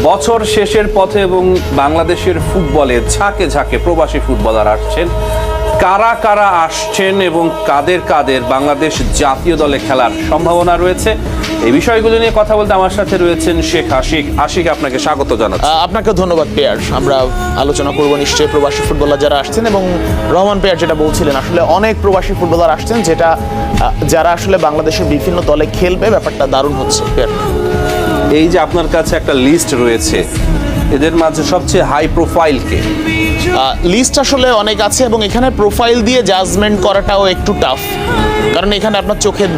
বছর শেষের পথে এবং বাংলাদেশের ফুটবলে ঝাঁকে ঝাঁকে প্রবাসী ফুটবলার আসছেন। কারা কারা আসছেন এবং কাদের কাদের বাংলাদেশ জাতীয় দলে খেলার সম্ভাবনা রয়েছে, এই বিষয়গুলো নিয়ে কথা বলতে আমার সাথে রয়েছেন শেখ আশিক। আশিক, আপনাকে স্বাগত জানাচ্ছি। আপনাকে ধন্যবাদ পেয়ার। আমরা আলোচনা করব নিশ্চয়ই প্রবাসী ফুটবলার যারা আসছেন, এবং রহমান পেয়ার যেটা বলছিলেন, আসলে অনেক প্রবাসী ফুটবলার আসছেন যারা আসলে বাংলাদেশের বিভিন্ন দলে খেলবে। ব্যাপারটা দারুণ হচ্ছে পেয়ার। এই যে আপনার কাছে একটা লিস্ট রয়েছে, এদের মাঝে সবচেয়ে হাই প্রোফাইল কে? লিস্ট আসলে অনেক আছে, এবং এখানে প্রোফাইল দিয়ে জাজমেন্ট করাটাও একটু টাফ, কারণ এখানে আপনার চোখের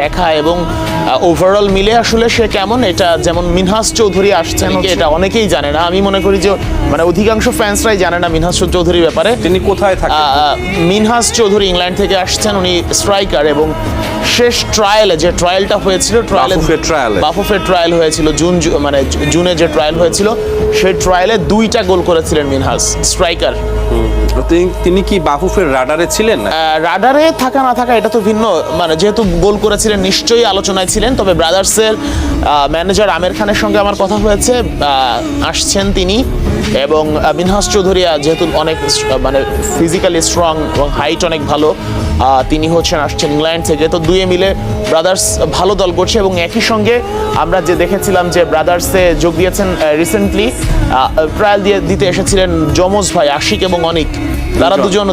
দেখা এবং ওভারঅল মিলে আসলে সে কেমন, এটা যেমন মিনহাজ চৌধুরী আসছেন, এটা অনেকেই জানে না। আমি মনে করি যে মানে অধিকাংশ ফ্যান্সরাই জানে না মিনহাজ চৌধুরীর ব্যাপারে। তিনি কোথায় থাকেন? মিনহাজ চৌধুরী ইংল্যান্ড থেকে আসছেন, উনি স্ট্রাইকার, এবং শেষ ট্রায়ালে যে ট্রায়ালটা হয়েছিল, বাফুফের ট্রায়াল হয়েছিল জুনে যে ট্রায়াল হয়েছিল, সেই ট্রায়ালে 2টা গোল করেছিলেন মিনহাজ, স্ট্রাইকার। তিনি কি বাফুফের রাডারে ছিলেন? রাডারে থাকা না থাকা এটা তো ভিন্ন, মানে যেহেতু গোল করেছিলেন নিশ্চয়ই আলোচনায় ছিলেন। তবে ব্রাদার্সের ম্যানেজার আমির খানের সঙ্গে আমার কথা হয়েছে, আসছেন তিনি, এবং মিনহাজ চৌধুরী যেহেতু অনেক মানে ফিজিক্যালি স্ট্রং এবং হাইট অনেক ভালো, তিনি আসছেন ইংল্যান্ড থেকে। তো দুয়ে মিলে ব্রাদার্স ভালো দল করছে, এবং একই সঙ্গে আমরা যে দেখেছিলাম যে ব্রাদার্সে যোগ দিয়েছেন রিসেন্টলি, ট্রায়াল দিতে এসেছিলেন যমজ ভাই আশিক এবং অনিক, তারা দুজন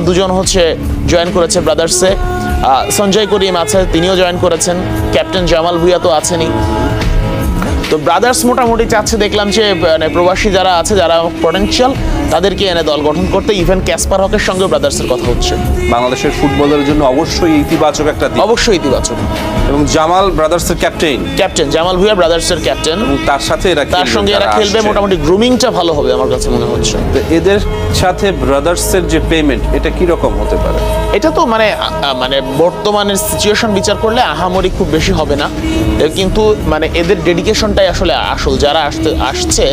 জয়েন করেছে ব্রাদার্সে। সঞ্জয় করিম আছে, তিনিও জয়েন করেছেন। ক্যাপ্টেন জামাল ভুঁইয়া তো আছেনই। তো ব্রাদার্স মোটামুটি চাচ্ছে, দেখলাম যে মানে প্রবাসী যারা আছে, যারা পটেনশিয়াল, তাদেরকে এনে দল গঠন করতে। ইভেন ক্যাসপার হকের সঙ্গে ব্রাদার্সের কথা হচ্ছে। বাংলাদেশের ফুটবলের জন্য অবশ্যই ইতিবাচক একটা দিক। অবশ্যই ইতিবাচক। এবং জামাল ব্রাদার্সের ক্যাপ্টেন জামাল ভুঁইয়া ব্রাদার্সের ক্যাপ্টেন, এবং তার সঙ্গে এরা খেলবে। মোটামুটি গ্রুমিংটা ভালো হবে আমার কাছে মনে হচ্ছে। তো এদের সাথে ব্রাদার্সের যে পেমেন্ট, এটা কি রকম হতে পারে? এটা তো মানে বর্তমানের সিচুয়েশন বিচার করলে আহামরি খুব বেশি হবে না, কিন্তু মানে এদের ডেডিকেশনটাই আসলে আসল। যারা আসছে,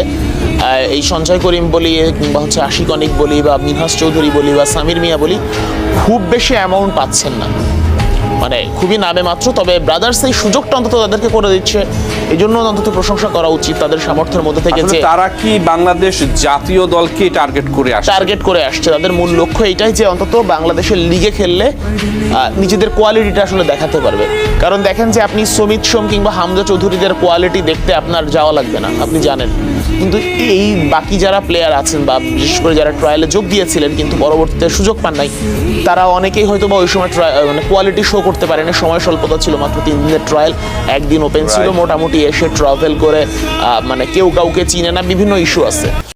এই সঞ্জয় করিম বলি, কিংবা আশিক অনিক বলি, বা মিনহাজ চৌধুরী বলি, বা সামির মিয়া বলি, খুব বেশি অ্যামাউন্ট পাচ্ছেন না, মানে খুবই নামে মাত্র। তবে ব্রাদার্স এই সুযোগটা অন্তত তাদেরকে করে দিচ্ছে, এই জন্য অন্তত প্রশংসা করা উচিত তাদের সামর্থ্যের মধ্যে থেকে। যে তারা কি বাংলাদেশ জাতীয় দলকে টার্গেট করে আসছে? তাদের মূল লক্ষ্য এইটাই যে অন্তত বাংলাদেশের লিগে খেললে নিজেদের কোয়ালিটিটা আসলে দেখাতে পারবে। কারণ দেখেন যে আপনি সমিত সোম কিংবা হামজা চৌধুরীদের কোয়ালিটি দেখতে আপনার যাওয়া লাগবে না, আপনি জানেন। কিন্তু এই বাকি যারা প্লেয়ার আছেন, বা বিশেষ করে যারা ট্রায়ালে যোগ দিয়েছিলেন কিন্তু পরবর্তীতে সুযোগ পান নাই, তারা অনেকেই হয়তো বা ওই সময় মানে কোয়ালিটি শো করতে পারেনি। সময় স্বল্পতা ছিল, মাত্র 3 দিনের ট্রায়াল, একদিন ওপেন ছিল। মোটামুটি এসে ট্রাভেল করে মানে কেউ কাউকে চিনে না, বিভিন্ন ইস্যু আছে।